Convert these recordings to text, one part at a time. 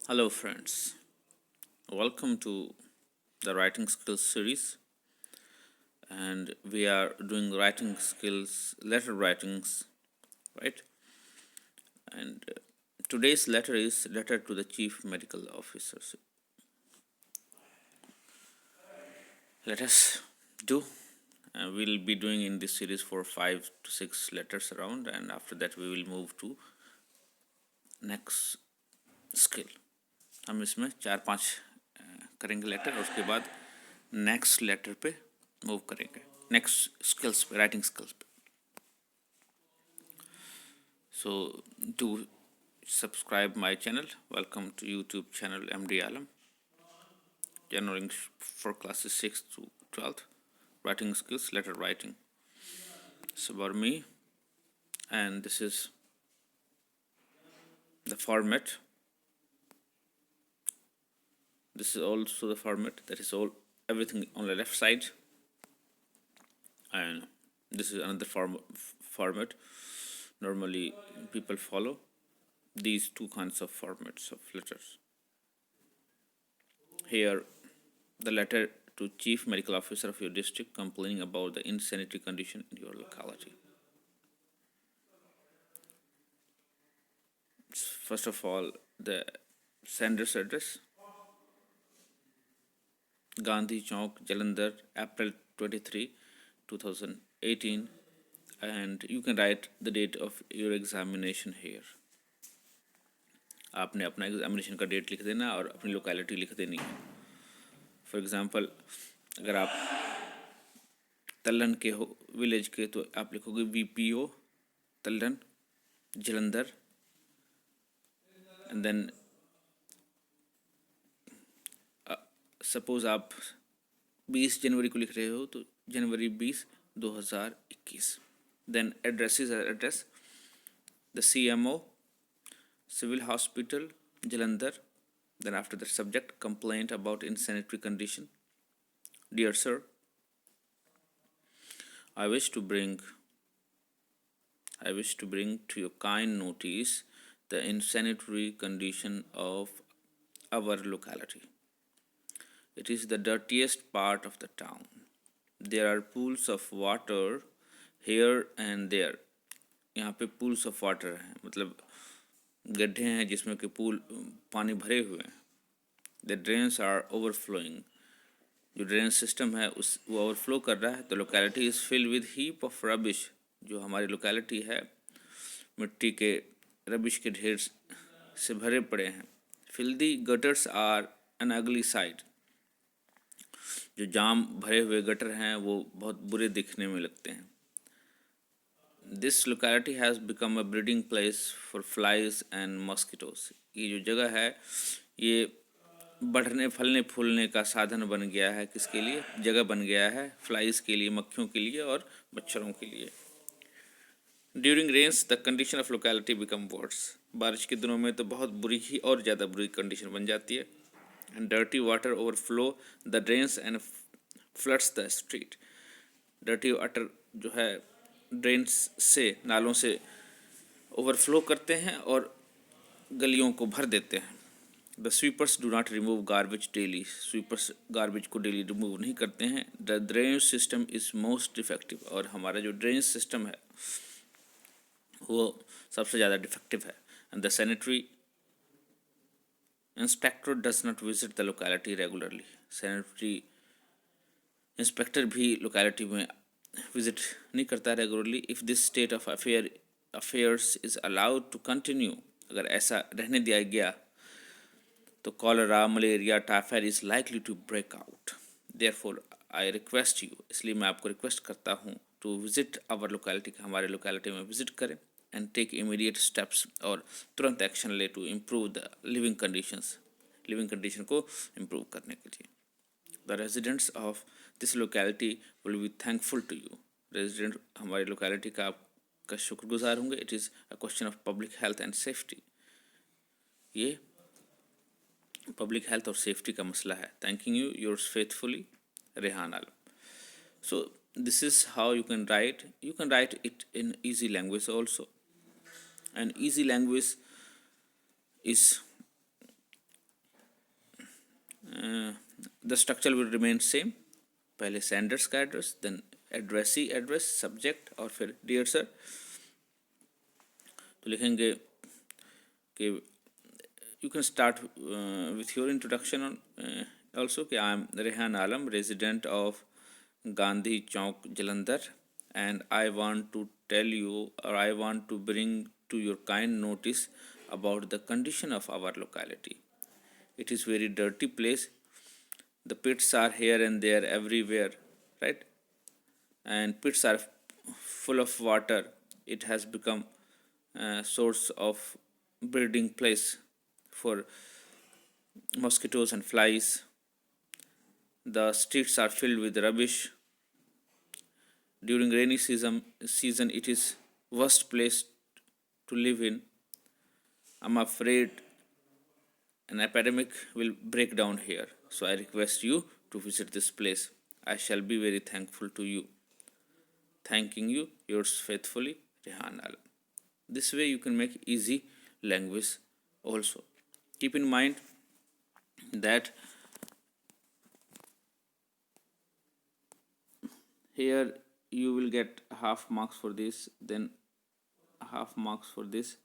Hello, friends. Welcome to the writing skills series, and we are doing writing skills, letter writings, right? And today's letter is letter to the chief medical officer. So let us do. We'll be doing in this series for 5 to 6 letters around, and after that we will move to next skill. हम इसमें 4-5 करेंगे letter और उसके बाद next letter पे move करेंगे, next skills पे, writing skills पे. So do subscribe my channel. Welcome to YouTube channel MD Alam. General English for classes 6 to 12th. Writing skills, letter writing. It's about me, and this is the format. This is also the format. That is all, everything on the left side, and this is another format. Normally people follow these two kinds of formats of letters. Here, the letter to chief medical officer of your district complaining about the insanitary condition in your locality. First of all, the sender's address: Gandhi Chowk, Jalandhar, April 23, 2018, and you can write the date of your examination here. आपने अपना examination का date लिख देना और अपनी locality लिख देनी है. फॉर एग्जांपल, अगर आप तल्लन के हो, विलेज के, तो आप लिखोगे VPO Tallan Jalandhar, and then suppose आप 20 जनवरी को लिख रहे हो तो जनवरी 20, 2021. Then addresses address: the CMO, Civil Hospital, Jalandhar. Then after the subject, complaint about insanitary condition. Dear sir, I wish to bring to your kind notice the insanitary condition of our locality. It is the dirtiest part of the town. There are pools of water here and there. यहाँ पे pools of water हैं, मतलब गड्ढे हैं जिसमें कि पानी भरे हुए हैं. The drains are overflowing. जो ड्रेन सिस्टम है वो ओवरफ्लो कर रहा है. The locality is filled with heap of rubbish. जो हमारी लोकेलिटी है मिट्टी के रबिश के ढेर से भरे पड़े हैं. Filthy gutters are an ugly sight. जो जाम भरे हुए गटर हैं वो बहुत बुरे दिखने में लगते हैं. This locality has become a breeding place for flies and mosquitoes. ये जो जगह है ये बढ़ने फलने फूलने का साधन बन गया है. किसके लिए जगह बन गया है? फ्लाइज के लिए, मक्खियों के लिए और मच्छरों के लिए. During rains the condition of locality become worse. बारिश के दिनों में तो बहुत बुरी ही और ज़्यादा बुरी कंडीशन बन जाती है. And dirty water overflow the drains and floods the street. Dirty water जो है ड्रेन्स से, नालों से ओवरफ्लो करते हैं और गलियों को भर देते हैं. The sweepers do not remove garbage daily. Sweepers garbage को डेली रिमूव नहीं करते हैं. The drainage system is most defective. और हमारा जो ड्रेनेज सिस्टम है वो सबसे ज़्यादा डिफेक्टिव है. And the sanitary inspector does not visit the locality regularly. Sanitary inspector भी लोकेलिटी में विजिट नहीं करता regularly. If this state of affairs is allowed to continue. अगर ऐसा रहने दिया गया तो cholera, malaria, typhoid is likely to break out. Therefore I request you. इसलिए मैं आपको रिक्वेस्ट करता हूँ टू विजिट आवर लोकेलिटी. हमारे लोकेलिटी में विजिट करें. And take immediate steps. और तुरंत एक्शन ले to improve the living condition को इम्प्रूव करने के लिए. The residents of this locality will be thankful to you. Resident हमारी locality का आपका शुक्रगुजार होंगे. It is a question of public health and safety. ये public health और safety का मसला है. Thanking you, yours faithfully, Rehan Alam. So this is how you can write. You can write it in easy language also. And easy language is the structure will remain same. पहले senders का address, then addressee address, subject और फिर dear sir. तो लिखेंगे कि you can start with your introduction also कि I am Rehan Alam, resident of Gandhi Chowk Jalandhar, and I want to tell you, or I want to bring to your kind notice about the condition of our locality. It is very dirty place. The pits are here and there everywhere, right? And pits are full of water. It has become a source of breeding place for mosquitoes and flies. The streets are filled with rubbish. During rainy season it is worst place to live in. I'm afraid an epidemic will break down here, so I request you to visit this place. I shall be very thankful to you. Thanking you, yours faithfully, Rehan Alam. This way you can make easy language also. Keep in mind that here you will get half marks for this, then half marks for this,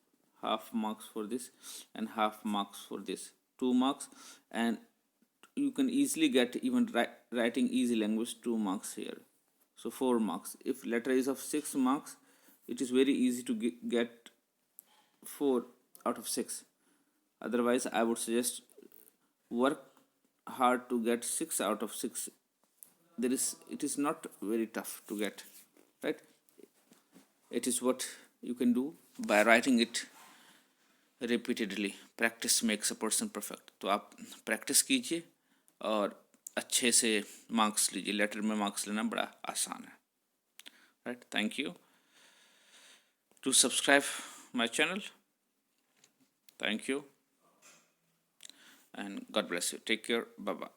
half marks for this, and half marks for this, 2 marks. And you can easily get even writing easy language 2 marks here, so 4 marks. If letter is of 6 marks, it is very easy to get 4 out of 6. Otherwise I would suggest work hard to get 6 out of 6. It is not very tough to get, right? It is what you can do by writing it repeatedly. Practice makes a person perfect. तो आप practice कीजिए और अच्छे से marks लीजिए. Letter में marks लेना बड़ा आसान है, right? Thank you. To subscribe my channel. Thank you and God bless you. Take care. Bye bye.